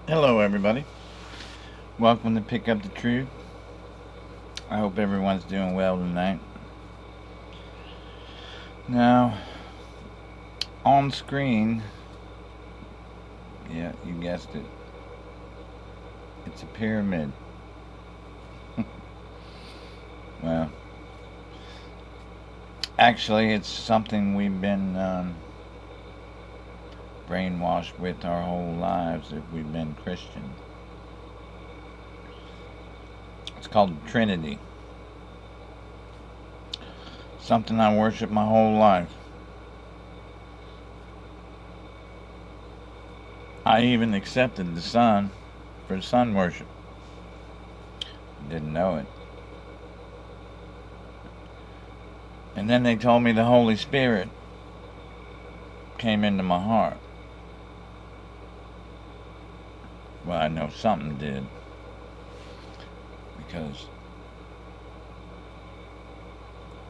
Hello, everybody. Welcome to Pick Up the Truth. I hope everyone's doing well tonight. Now, on screen, yeah, you guessed it, it's a pyramid. Well, actually, it's something we've been brainwashed with our whole lives if we've been Christian. It's called Trinity. Something I worship my whole life. I even accepted the sun for sun worship. Didn't know it. And then they told me the Holy Spirit came into my heart. Well, I know something did. Because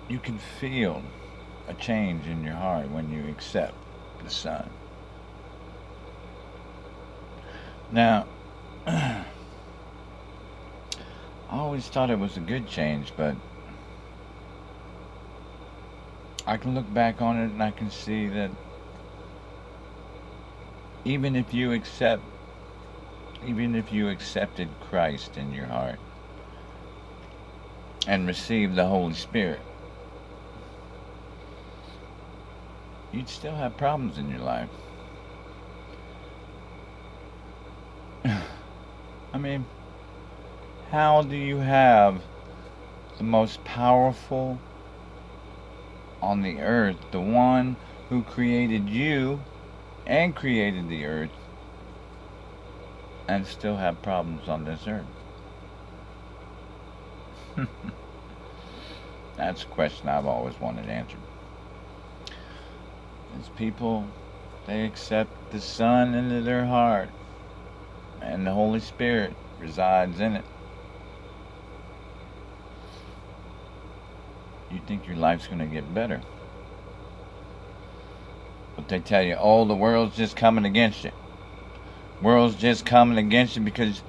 you can feel a change in your heart when you accept the Son. Now, I always thought it was a good change, but I can look back on it and I can see that even if you accepted Christ in your heart and received the Holy Spirit, you'd still have problems in your life. I mean, how do you have the most powerful on the earth, the one who created you and created the earth, and still have problems on this earth? That's a question I've always wanted answered. It's people, they accept the Son into their heart, and the Holy Spirit resides in it. You think your life's going to get better. But they tell you, oh, the world's just coming against you. World's just coming against you because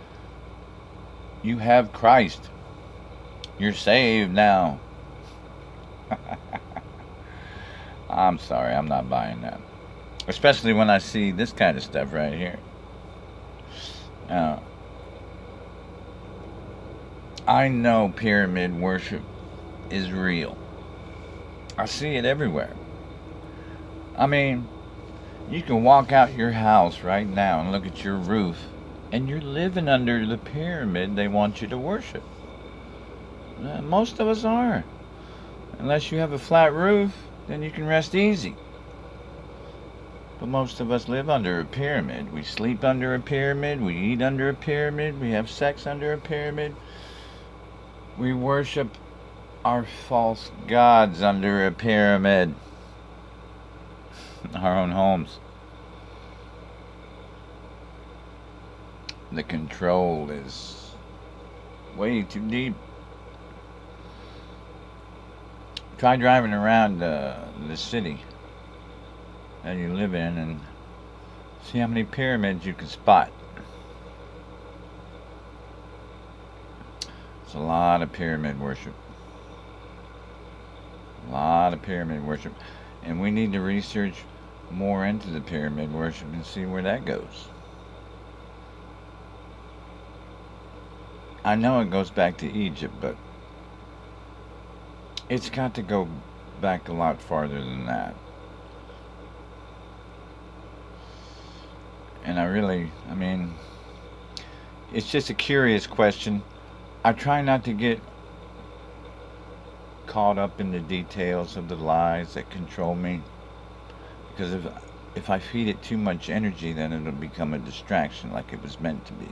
you have Christ. You're saved now. I'm sorry, I'm not buying that. Especially when I see this kind of stuff right here. Now, I know pyramid worship is real. I see it everywhere. I mean, you can walk out your house right now and look at your roof, and you're living under the pyramid they want you to worship. Most of us are. Unless you have a flat roof, then you can rest easy. But most of us live under a pyramid. We sleep under a pyramid. We eat under a pyramid. We have sex under a pyramid. We worship our false gods under a pyramid. Our own homes. The control is way too deep. Try driving around the city that you live in and see how many pyramids you can spot. It's a lot of pyramid worship. A lot of pyramid worship. And we need to research more into the pyramid worship and see where that goes. I know it goes back to Egypt, but it's got to go back a lot farther than that. And I mean, it's just a curious question. I try not to get caught up in the details of the lies that control me, because if I feed it too much energy, then it'll become a distraction like it was meant to be.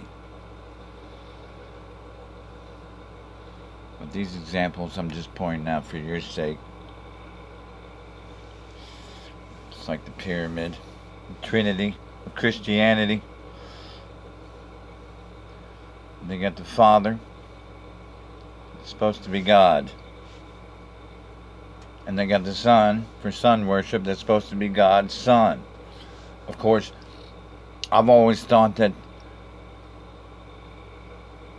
But these examples I'm just pointing out for your sake. It's like the pyramid, Trinity Christianity. They got the Father, it's supposed to be God. And they got the Son for sun worship, that's supposed to be God's Son. Of course, I've always thought that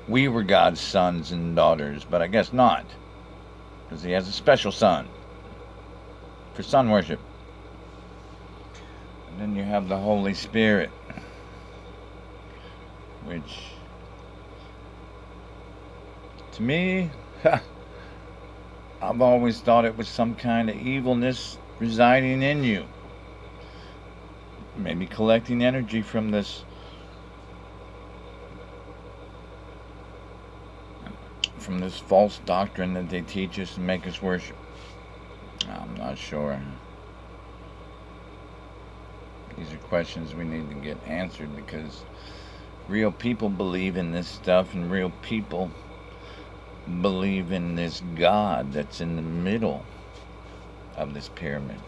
we were God's sons and daughters, but I guess not, because he has a special son for sun worship. And then you have the Holy Spirit, which, to me, I've always thought it was some kind of evilness residing in you. Maybe collecting energy from this false doctrine that they teach us and make us worship. I'm not sure. These are questions we need to get answered, because real people believe in this stuff, and real people believe in this God that's in the middle of this pyramid.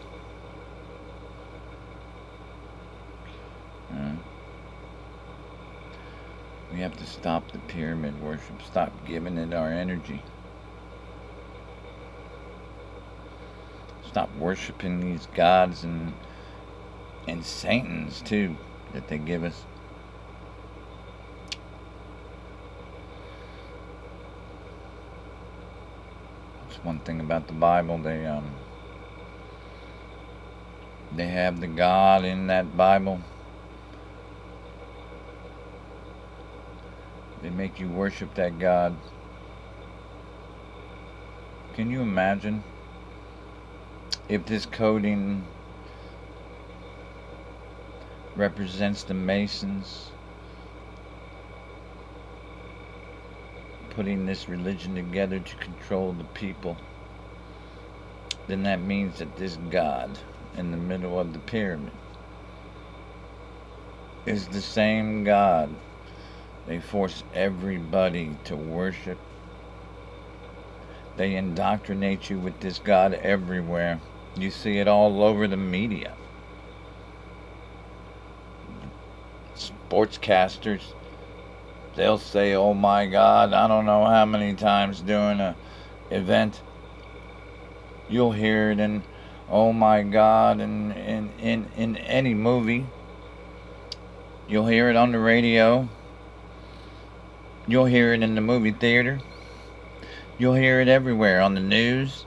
We have to stop the pyramid worship. Stop giving it our energy. Stop worshiping these gods and Satans too that they give us. That's one thing about the Bible. They have the God in that Bible. They make you worship that God. Can you imagine if this coding represents the Masons putting this religion together to control the people? Then that means that this God in the middle of the pyramid is the same God they force everybody to worship. They indoctrinate you with this God everywhere. You see it all over the media. Sportscasters, they'll say, oh my God, I don't know how many times during an event. You'll hear it in, oh my God, in any movie. You'll hear it on the radio. You'll hear it in the movie theater. You'll hear it everywhere on the news.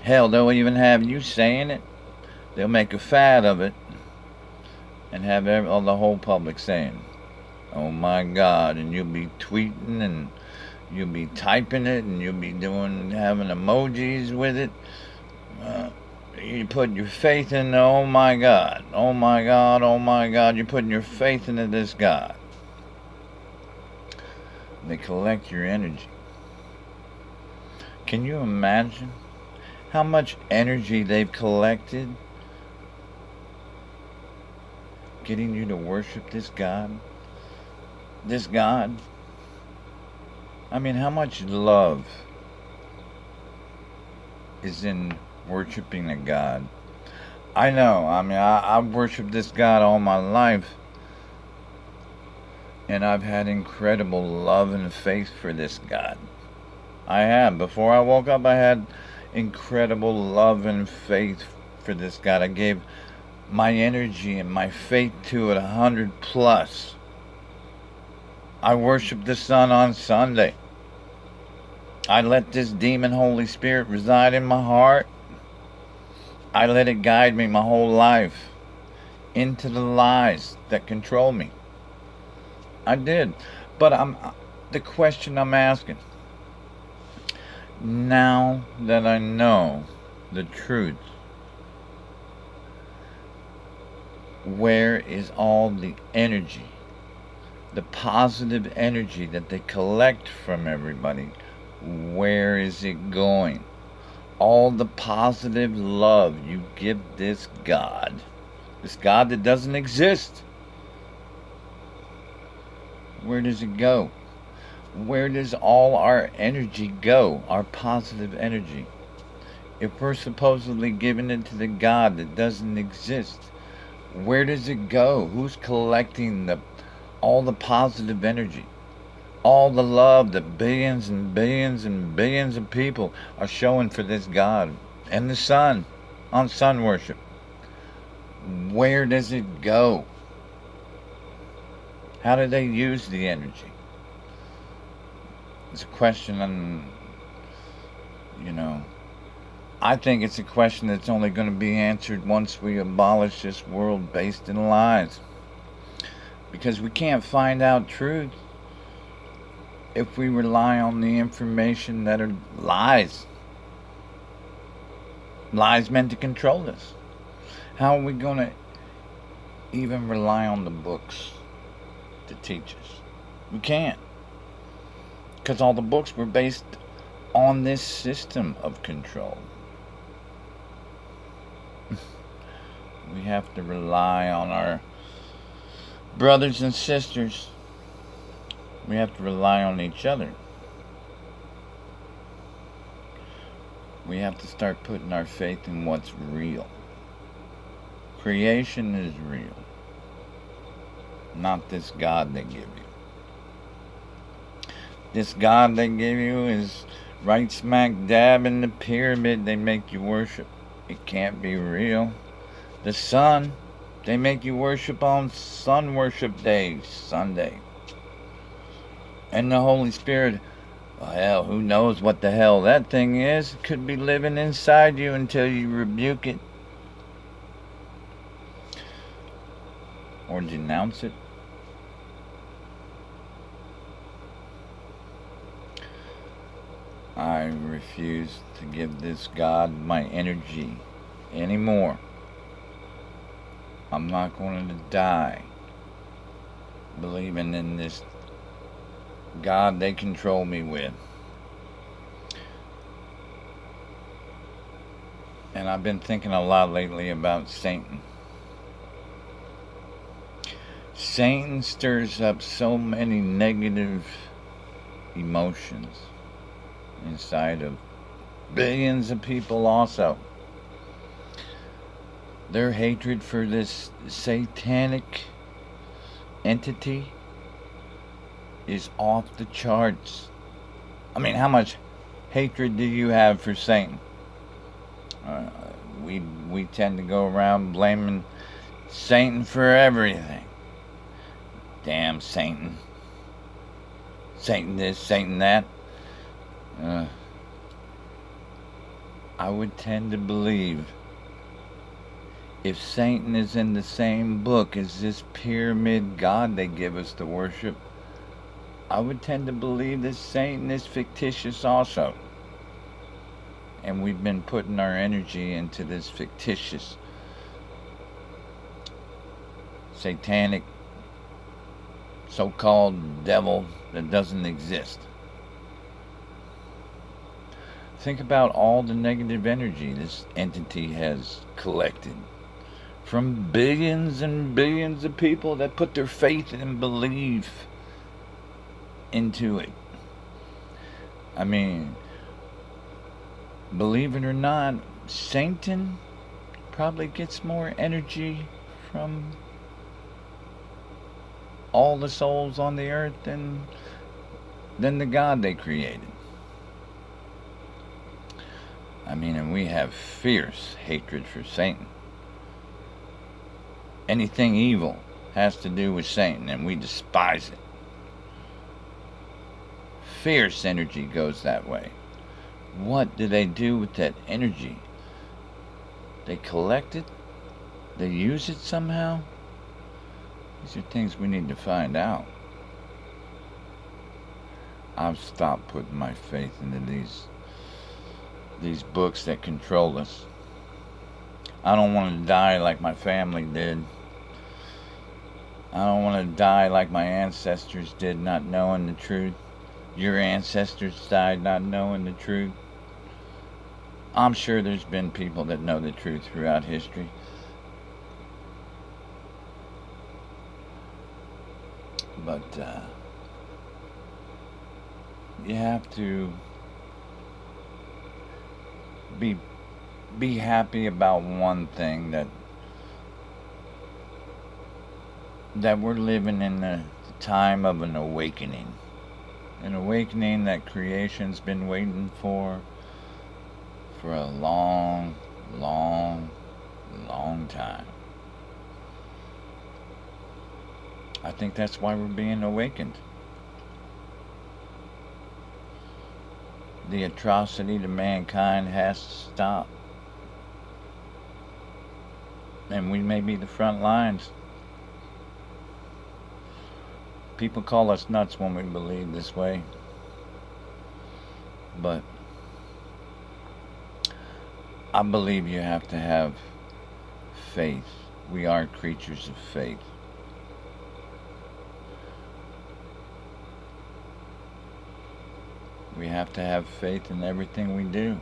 Hell, they'll even have you saying it. They'll make a fad of it and have the whole public saying, oh my God, and you'll be tweeting and you'll be typing it and you'll be having emojis with it. You put your faith in, oh my God, oh my God, oh my God. You're putting your faith into this God. They collect your energy. Can you imagine how much energy they've collected getting you to worship this God? This God? I mean, how much love is in worshiping a God? I know. I mean, I've worshipped this God all my life. And I've had incredible love and faith for this God. I have. Before I woke up, I had incredible love and faith for this God. I gave my energy and my faith to it 100+. I worshiped the sun on Sunday. I let this demon Holy Spirit reside in my heart. I let it guide me my whole life into the lies that control me. I did. But the question I'm asking, now that I know the truth, where is all the energy, the positive energy that they collect from everybody? Where is it going? All the positive love you give this God that doesn't exist. Where does it go? Where does all our energy go? Our positive energy. If we're supposedly giving it to the God that doesn't exist, where does it go? Who's collecting all the positive energy? All the love that billions and billions and billions of people are showing for this God and the sun on sun worship. Where does it go? How do they use the energy? It's a question, and I think it's a question that's only going to be answered once we abolish this world based in lies. Because we can't find out truth if we rely on the information that are lies. Lies meant to control us. How are we going to even rely on the books to teach us? We can't. Because all the books were based on this system of control. We have to rely on our brothers and sisters. We have to rely on each other. We have to start putting our faith in what's real. Creation is real, not this God they give you. This God they give you is right smack dab in the pyramid they make you worship. It can't be real. The sun, they make you worship on sun worship day, Sunday. And the Holy Spirit, well, hell, who knows what the hell that thing is? It could be living inside you until you rebuke it or denounce it. I refuse to give this God my energy anymore. I'm not going to die believing in this God they control me with. And I've been thinking a lot lately about Satan. Satan stirs up so many negative emotions inside of billions of people also. Their hatred for this satanic entity is off the charts. I mean, how much hatred do you have for Satan? We tend to go around blaming Satan for everything. Damn Satan. Satan this, Satan that. I would tend to believe if Satan is in the same book as this pyramid God they give us to worship, I would tend to believe that Satan is fictitious also. And we've been putting our energy into this fictitious, satanic, so-called devil that doesn't exist. Think about all the negative energy this entity has collected from billions and billions of people that put their faith and belief into it. I mean, believe it or not, Satan probably gets more energy from all the souls on the earth than the God they created. I mean, and we have fierce hatred for Satan. Anything evil has to do with Satan, and we despise it. Fierce energy goes that way. What do they do with that energy? They collect it? They use it somehow? These are things we need to find out. I've stopped putting my faith into these books that control us. I don't want to die like my family did. I don't want to die like my ancestors did, not knowing the truth. Your ancestors died not knowing the truth. I'm sure there's been people that know the truth throughout history. But you have to be happy about one thing, that we're living in the time of an awakening. An awakening that creation's been waiting for a long, long, long time. I think that's why we're being awakened. The atrocity to mankind has to stop. And we may be the front lines. People call us nuts when we believe this way. But I believe you have to have faith. We are creatures of faith. We have to have faith in everything we do.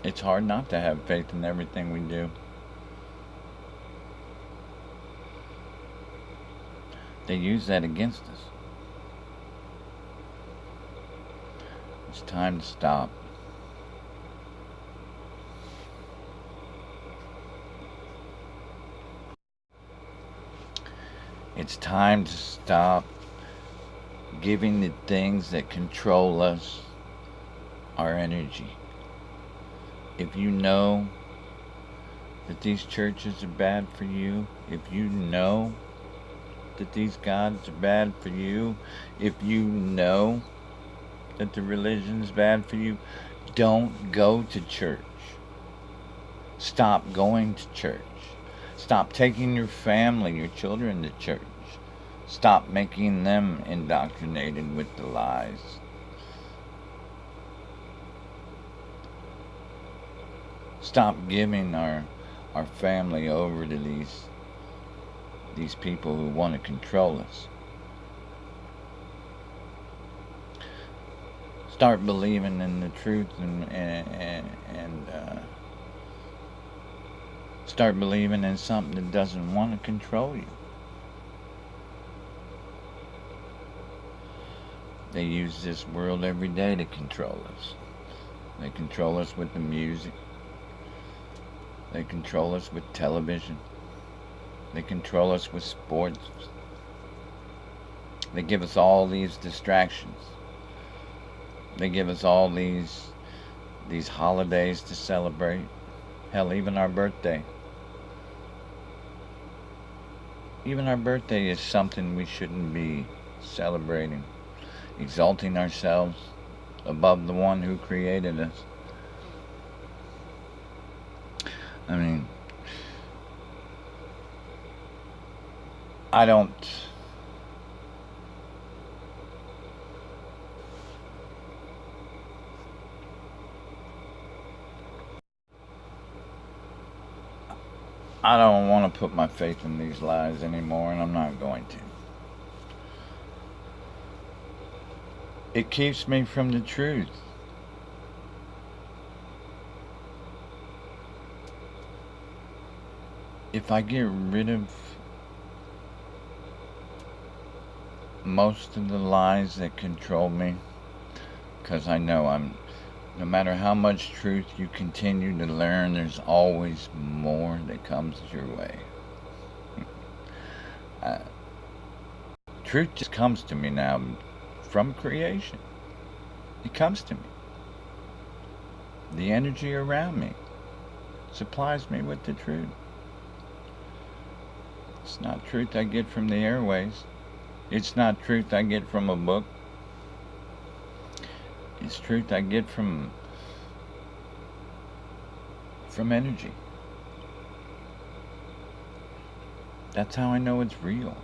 It's hard not to have faith in everything we do. They use that against us. It's time to stop. It's time to stop giving the things that control us our energy. If you know that these churches are bad for you, if you know that these gods are bad for you, if you know that the religion is bad for you, don't go to church. Stop going to church. Stop taking your family, your children to church. Stop making them indoctrinated with the lies. Stop giving our family over to these people who want to control us. Start believing in the truth and start believing in something that doesn't want to control you. They use this world every day to control us. They control us with the music. They control us with television. They control us with sports. They give us all these distractions. They give us all these holidays to celebrate. Hell, even our birthday. Even our birthday is something we shouldn't be celebrating. Exalting ourselves above the one who created us. I mean, I don't want to put my faith in these lies anymore, and I'm not going to. It keeps me from the truth. If I get rid of most of the lies that control me, because I know no matter how much truth you continue to learn, there's always more that comes your way. Truth just comes to me now from creation. It comes to me. The energy around me supplies me with the truth. It's not truth I get from the airways. It's not truth I get from a book. It's truth I get from energy. That's how I know it's real.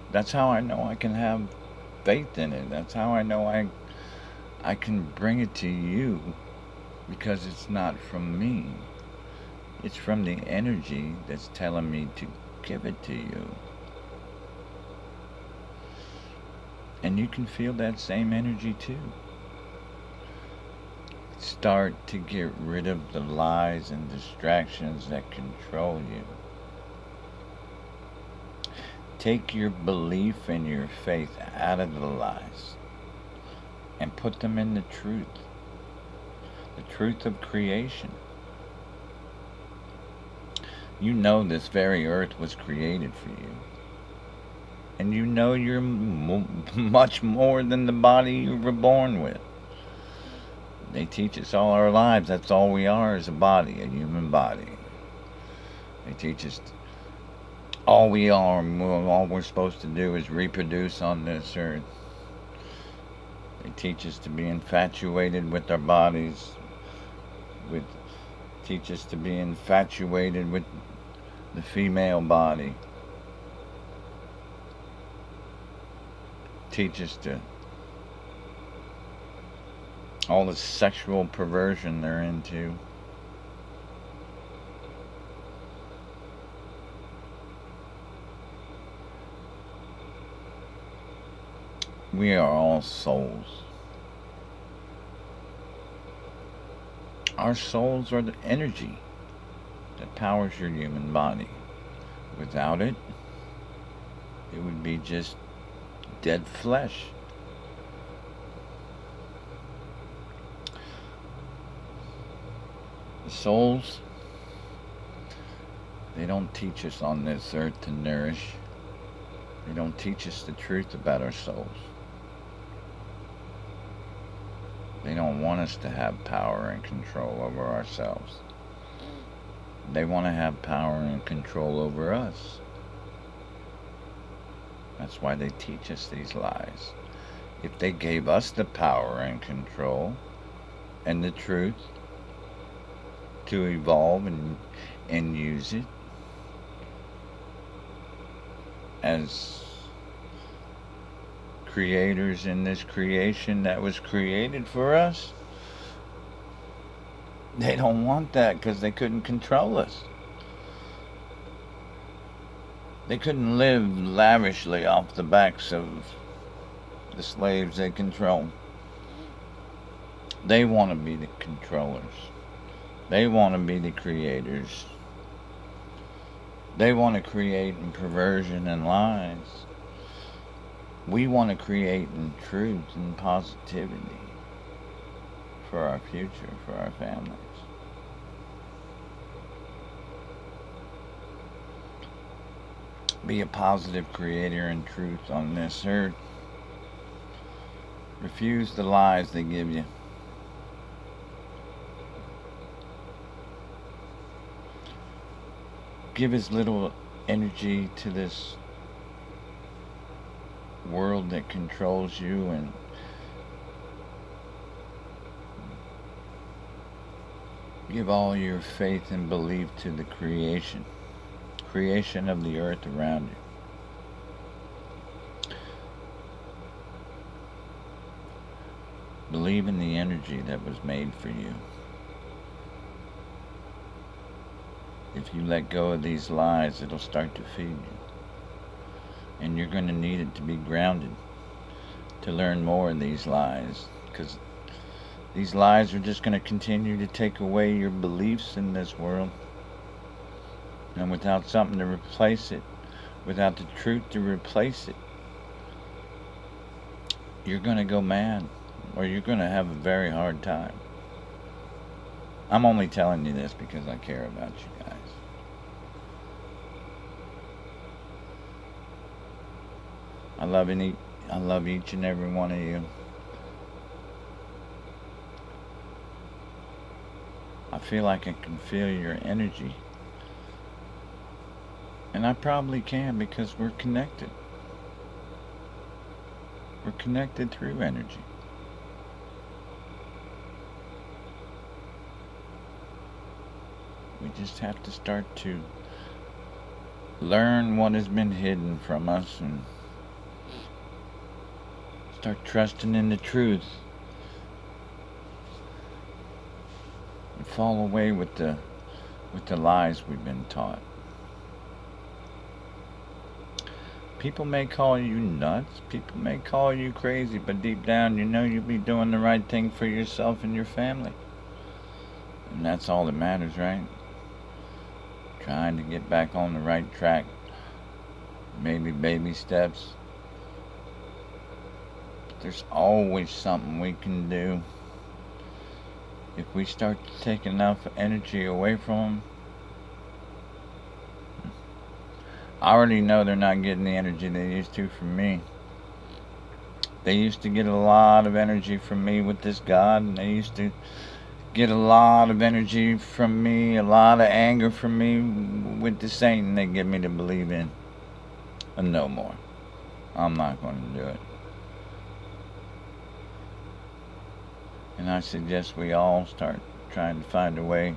That's how I know I can have faith in it. That's how I know I can bring it to you, because it's not from me. It's from the energy that's telling me to give it to you. And you can feel that same energy too. Start to get rid of the lies and distractions that control you. Take your belief and your faith out of the lies and put them in the truth of creation. You know this very earth was created for you. And you know you're much more than the body you were born with. They teach us all our lives that's all we are is a body, a human body. They teach us all we are, all we're supposed to do is reproduce on this earth. They teach us to be infatuated with our bodies, teach us to be infatuated with the female body. Teach us to all the sexual perversion they're into. We are all souls. Our souls are the energy that powers your human body. Without it, it would be just dead flesh. The souls, they don't teach us on this earth to nourish. They don't teach us the truth about our souls. They don't want us to have power and control over ourselves. They want to have power and control over us. That's why they teach us these lies. If they gave us the power and control and the truth to evolve and use it as creators in this creation that was created for us, they don't want that because they couldn't control us. They couldn't live lavishly off the backs of the slaves they control. They want to be the controllers. They want to be the creators. They want to create in perversion and lies. We want to create in truth and positivity for our future, for our families. Be a positive creator in truth on this earth. Refuse the lies they give you. Give as little energy to this world that controls you, and give all your faith and belief to the creation of the earth around you. Believe in the energy that was made for you. If you let go of these lies, it'll start to feed you. And you're going to need it to be grounded to learn more of these lies, because these lies are just going to continue to take away your beliefs in this world. And without something to replace it, without the truth to replace it, you're going to go mad, or you're going to have a very hard time. I'm only telling you this because I care about you guys. I love each and every one of you. I feel like I can feel your energy. And I probably can, because we're connected. We're connected through energy. We just have to start to learn what has been hidden from us and start trusting in the truth and fall away with the lies we've been taught. People may call you nuts, people may call you crazy, but deep down you know you'll be doing the right thing for yourself and your family. And that's all that matters, right? Trying to get back on the right track. Maybe baby steps. But there's always something we can do. If we start to take enough energy away from them, I already know they're not getting the energy they used to from me. They used to get a lot of energy from me with this God, and they used to get a lot of energy from me, a lot of anger from me with the Satan they get me to believe in. And no more. I'm not going to do it. And I suggest we all start trying to find a way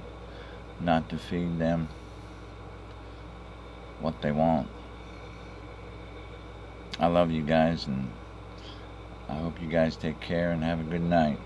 not to feed them what they want. I love you guys, and I hope you guys take care and have a good night.